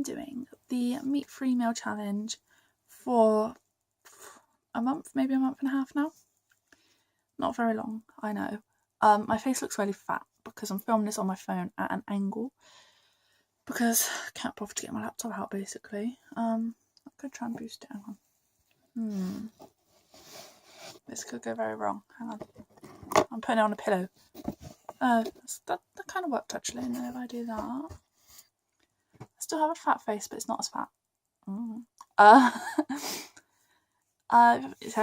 been doing the meat-free meal challenge for a month, maybe a month and a half now. Not very long, I know. My face looks really fat because I'm filming this on my phone at an angle because I can't bother to get my laptop out, basically. I'm going to try and boost it. Hang on. This could go very wrong. Hang on. I'm putting it on a pillow. That kind of worked, actually. And then if I do that, I still have a fat face, but it's not as fat.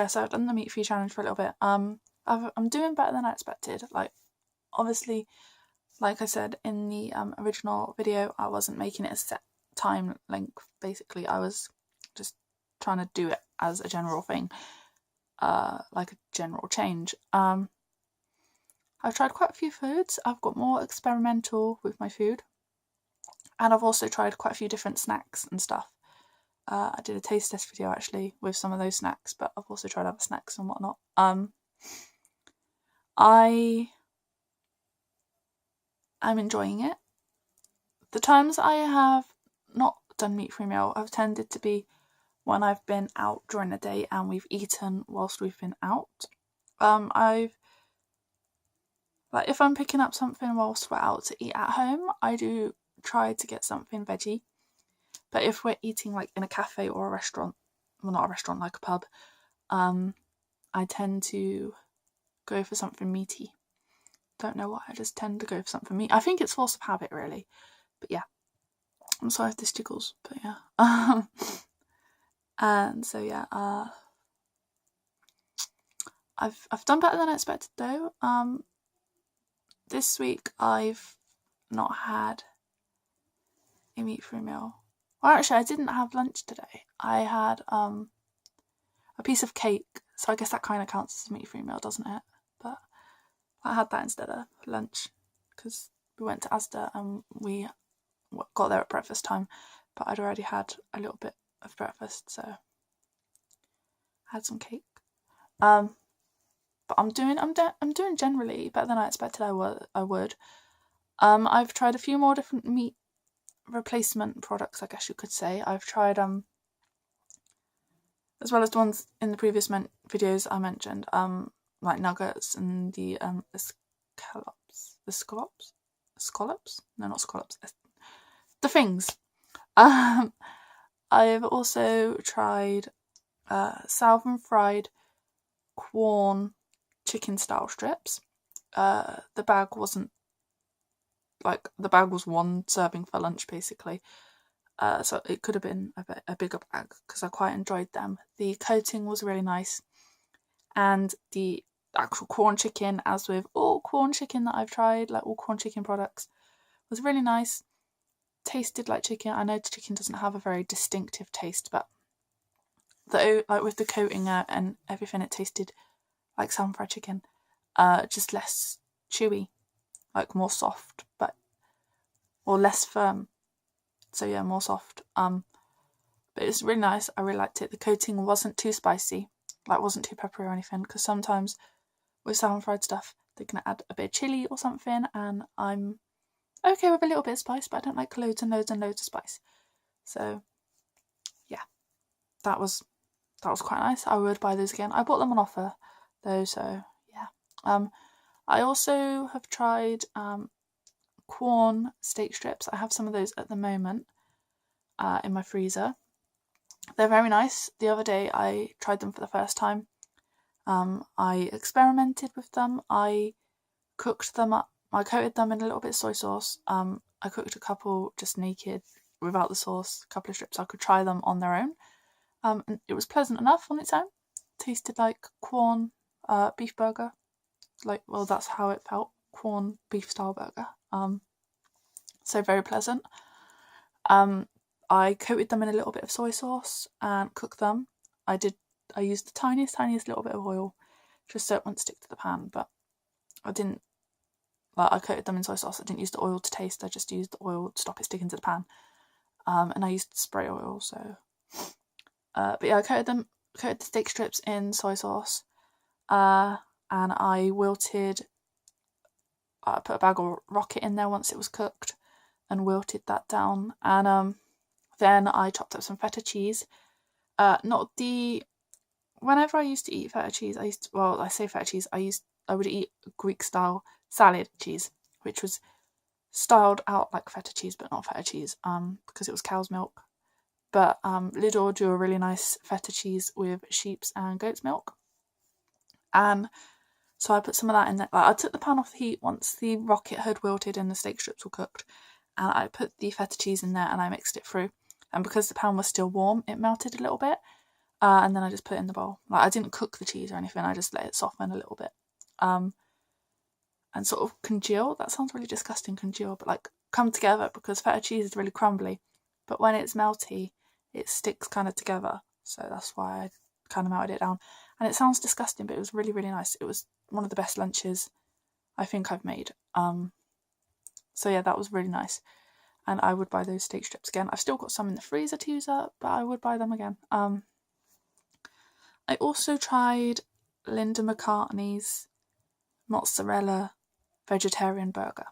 So I've done the meat-free challenge for a little bit. I'm doing better than I expected. Like, obviously, like I said in the original video, I wasn't making it a set time length. Basically, I was just trying to do it as a general thing, like a general change. I've tried quite a few foods. I've got more experimental with my food, and I've also tried quite a few different snacks and stuff. I did a taste test video actually with some of those snacks, but I've also tried other snacks and whatnot. I'm enjoying it. The times I have not done meat-free meal have tended to be when I've been out during the day and we've eaten whilst we've been out. If I'm picking up something whilst we're out to eat at home, I do try to get something veggie. But if we're eating like in a cafe or a restaurant, well, not a restaurant, like a pub, I tend to go for something meaty. Don't know why, I just tend to go for something meaty. I think it's force of habit, really. But yeah, I'm sorry if this jiggles, but yeah. And so yeah, I've done better than I expected though. This week I've not had a meat-free meal. Well, actually, I didn't have lunch today. I had a piece of cake, so I guess that kind of counts as a meat-free meal, doesn't it? But I had that instead of lunch because we went to Asda and we got there at breakfast time, but I'd already had a little bit of breakfast, so I had some cake. But I'm doing generally better than I expected I would. I've tried a few more different meat replacement products, I guess you could say. I've tried as well as the ones in the previous videos I mentioned, like nuggets and the scallops? No, not scallops. The things. I've also tried salmon fried Quorn chicken style strips. The bag was one serving for lunch basically, so it could have been a bigger bag because I quite enjoyed them. The coating was really nice, and the actual Quorn chicken, as with all Quorn chicken that I've tried, like all Quorn chicken products, was really nice. Tasted like chicken. I know chicken doesn't have a very distinctive taste, but with the coating and everything, it tasted like salmon fried chicken, just less chewy, like more soft, or less firm. So yeah, more soft. But it's really nice. I really liked it. The coating wasn't too spicy, like wasn't too peppery or anything, because sometimes with salmon fried stuff they're gonna add a bit of chili or something, and I'm okay with a little bit of spice, but I don't like loads and loads and loads of spice. So yeah, that was quite nice. I would buy those again. I bought them on offer though, so yeah. I also have tried Quorn steak strips. I have some of those at the moment in my freezer. They're very nice. The other day I tried them for the first time. I experimented with them. I cooked them up. I coated them in a little bit of soy sauce. I cooked a couple just naked without the sauce, a couple of strips. I could try them on their own. And it was pleasant enough on its own. Tasted like Quorn beef burger. That's how it felt. Quorn beef style burger. So very pleasant. I coated them in a little bit of soy sauce and cooked them. I used the tiniest little bit of oil just so it wouldn't stick to the pan, but I didn't. I coated them in soy sauce. I didn't use the oil to taste. I just used the oil to stop it sticking to the pan. And I used spray oil. So, but yeah, I coated the steak strips in soy sauce. And I put a bag of rocket in there once it was cooked, and wilted that down. And Then I chopped up some feta cheese. Whenever I used to eat feta cheese, I say feta cheese, I would eat Greek style salad cheese, which was styled out like feta cheese, but not feta cheese, because it was cow's milk. But Lidl do a really nice feta cheese with sheep's and goat's milk. And so I put some of that in there. I took the pan off the heat once the rocket had wilted and the steak strips were cooked. And I put the feta cheese in there and I mixed it through. And because the pan was still warm, it melted a little bit. And then I just put it in the bowl. I didn't cook the cheese or anything. I just let it soften a little bit. And sort of congeal. That sounds really disgusting, congeal. But come together, because feta cheese is really crumbly. But when it's melty, it sticks kind of together. So that's why I kind of melted it down. And it sounds disgusting, but it was really, really nice. It was one of the best lunches I think I've made. So yeah, that was really nice. And I would buy those steak strips again. I've still got some in the freezer to use up, but I would buy them again. I also tried Linda McCartney's mozzarella vegetarian burger.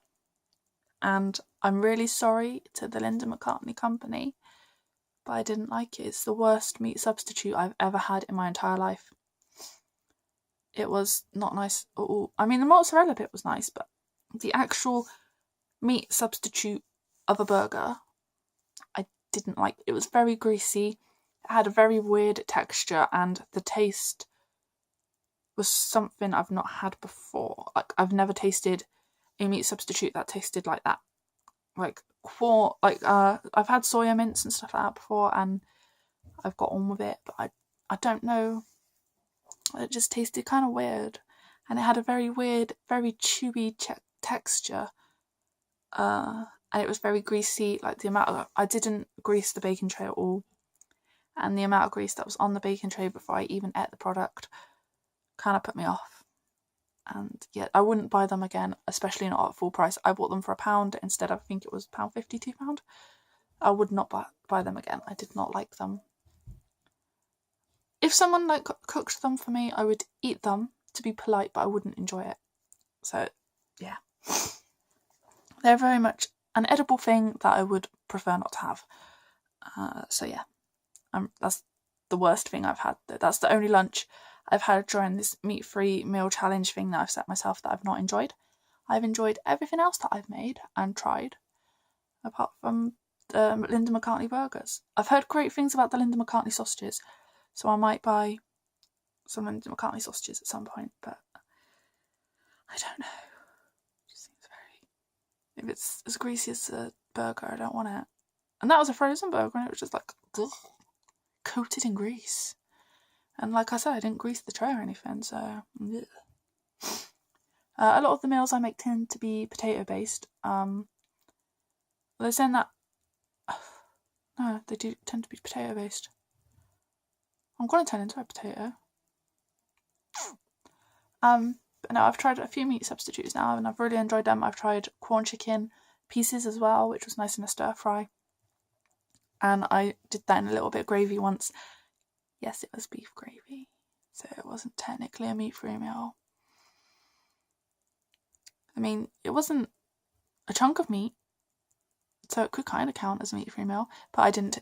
And I'm really sorry to the Linda McCartney company, but I didn't like it. It's the worst meat substitute I've ever had in my entire life. It was not nice at all. I mean, the mozzarella bit was nice, but the actual meat substitute of a burger, I didn't like. It was very greasy. It had a very weird texture, and the taste was something I've not had before. I've never tasted a meat substitute that tasted like that. I've had soya mince and stuff like that before, and I've got on with it, but I don't know. It just tasted kind of weird, and it had a very weird, very chewy texture. And it was very greasy. I didn't grease the baking tray at all, and the amount of grease that was on the baking tray before I even ate the product kind of put me off. And yeah, I wouldn't buy them again, especially not at full price. I bought them for £1 instead of, I think it was £1.50, £2. I would not buy them again. I did not like them. If someone cooked them for me, I would eat them to be polite, but I wouldn't enjoy it. So yeah, they're very much an edible thing that I would prefer not to have. So yeah, that's the worst thing I've had. That's the only lunch I've had during this meat-free meal challenge thing that I've set myself that I've not enjoyed. I've enjoyed everything else that I've made and tried, apart from the Linda McCartney burgers. I've heard great things about the Linda McCartney sausages, so I might buy some Linda McCartney sausages at some point, but I don't know. It just seems if it's as greasy as a burger, I don't want it. And that was a frozen burger, and it was just coated in grease. And like I said, I didn't grease the tray or anything, so ugh. A lot of the meals I make tend to be potato based. They're saying that no, they do tend to be potato based. I'm going to turn into a potato. But no, I've tried a few meat substitutes now, and I've really enjoyed them. I've tried corn chicken pieces as well, which was nice in a stir fry. And I did that in a little bit of gravy once. Yes, it was beef gravy, so it wasn't technically a meat-free meal. I mean, it wasn't a chunk of meat, so it could kind of count as a meat-free meal, but I didn't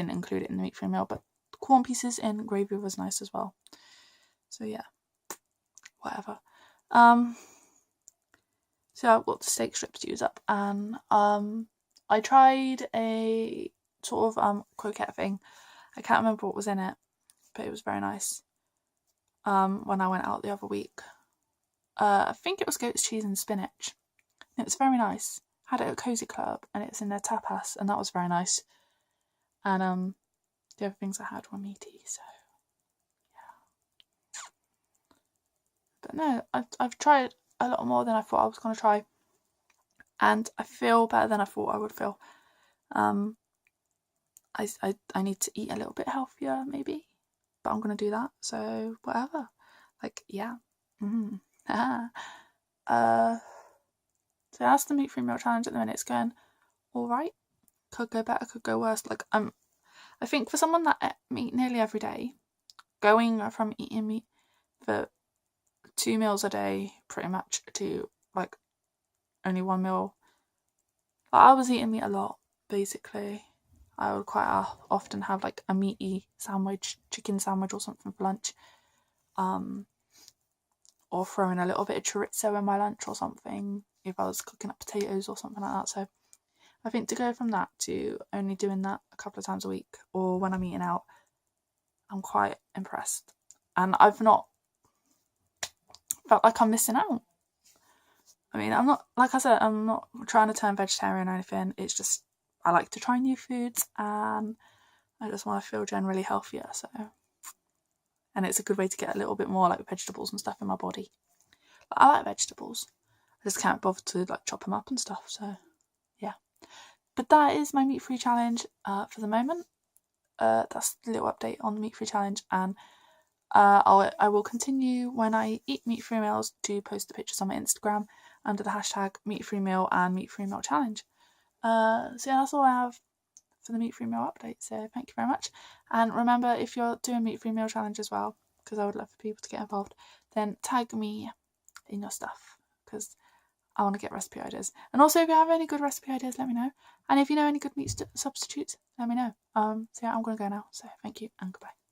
include it in the meat-free meal, but corn pieces in gravy was nice as well. So yeah, whatever. So I've got the steak strips to use up, and I tried a sort of croquette thing. I can't remember what was in it, but it was very nice. When I went out the other week, I think it was goat's cheese and spinach. It was very nice. Had it at Cozy Club, and it's in their tapas, and that was very nice. And the other things I had were meaty, so yeah. But no, I've tried a lot more than I thought I was going to try, and I feel better than I thought I would feel. I need to eat a little bit healthier, maybe, but I'm going to do that, so whatever. Yeah. So that's the meat-free meal challenge at the minute. It's going alright. Could go better, could go worse. I think for someone that ate meat nearly every day, going from eating meat for 2 meals a day, pretty much, to only 1 meal. I was eating meat a lot, basically. I would quite often have like a meaty sandwich, chicken sandwich or something for lunch, or throw in a little bit of chorizo in my lunch or something if I was cooking up potatoes or something like that. So I think to go from that to only doing that a couple of times a week or when I'm eating out, I'm quite impressed. And I've not felt like I'm missing out. I mean, I'm not, like I said, I'm not trying to turn vegetarian or anything. It's just I like to try new foods and I just want to feel generally healthier. So, and it's a good way to get a little bit more like vegetables and stuff in my body. But I like vegetables. I just can't bother to like chop them up and stuff. So, yeah. But that is my meat-free challenge for the moment. That's the little update on the meat-free challenge, and I will continue when I eat meat-free meals to post the pictures on my Instagram under the hashtag meat-free meal and meat-free meal challenge. So yeah, that's all I have for the meat-free meal update. So thank you very much, and remember, if you're doing meat-free meal challenge as well, because I would love for people to get involved, then tag me in your stuff because I want to get recipe ideas. And also, if you have any good recipe ideas, let me know. And if you know any good meat substitutes, let me know. So yeah, I'm going to go now. So thank you and goodbye.